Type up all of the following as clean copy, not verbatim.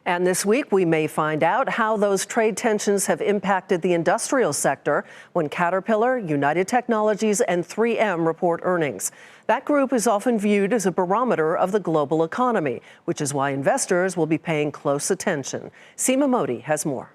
And this week, we may find out how those trade tensions have impacted the industrial sector when Caterpillar, United Technologies, and 3M report earnings. That group is often viewed as a barometer of the global economy, which is why investors will be paying close attention. Seema Mody has more.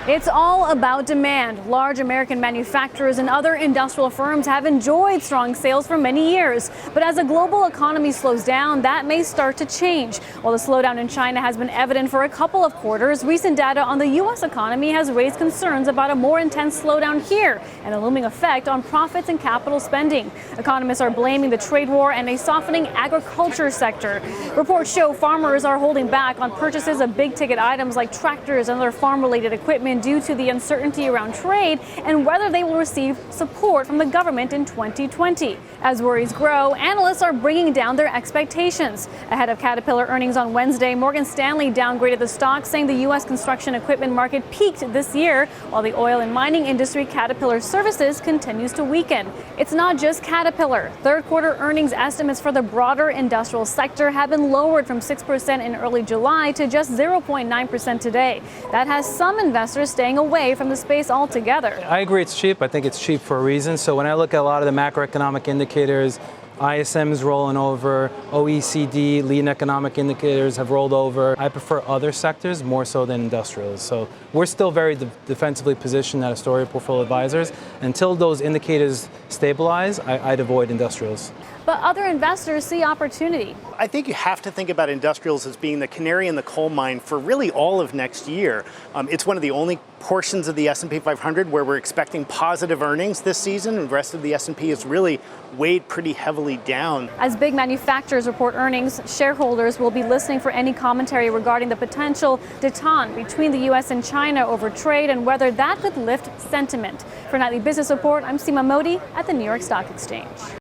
It's all about demand. Large American manufacturers and other industrial firms have enjoyed strong sales for many years. But as the global economy slows down, that may start to change. While the slowdown in China has been evident for a couple of quarters, recent data on the U.S. economy has raised concerns about a more intense slowdown here and a looming effect on profits and capital spending. Economists are blaming the trade war and a softening agriculture sector. Reports show farmers are holding back on purchases of big-ticket items like tractors and other farm-related equipment due to the uncertainty around trade and whether they will receive support from the government in 2020. As worries grow, analysts are bringing down their expectations. Ahead of Caterpillar earnings on Wednesday, Morgan Stanley downgraded the stock, saying the U.S. construction equipment market peaked this year, while the oil and mining industry, Caterpillar Services, continues to weaken. It's not just Caterpillar. Third quarter earnings estimates for the broader industrial sector have been lowered from 6% in early July to just 0.9% today. That has some investors staying away from the space altogether. I agree it's cheap. I think it's cheap for a reason. So when I look at a lot of the macroeconomic indicators, ISM's rolling over, OECD, leading economic indicators have rolled over. I prefer other sectors more so than industrials. So we're still very defensively positioned at Astoria Portfolio Advisors. Until those indicators stabilize, I'd avoid industrials. But other investors see opportunity. I think you have to think about industrials as being the canary in the coal mine for really all of next year. It's one of the only portions of the S&P 500 where we're expecting positive earnings this season, and the rest of the S&P is really weighed pretty heavily down. As big manufacturers report earnings, shareholders will be listening for any commentary regarding the potential détente between the U.S. and China over trade and whether that could lift sentiment. For Nightly Business Report, I'm Seema Mody at the New York Stock Exchange.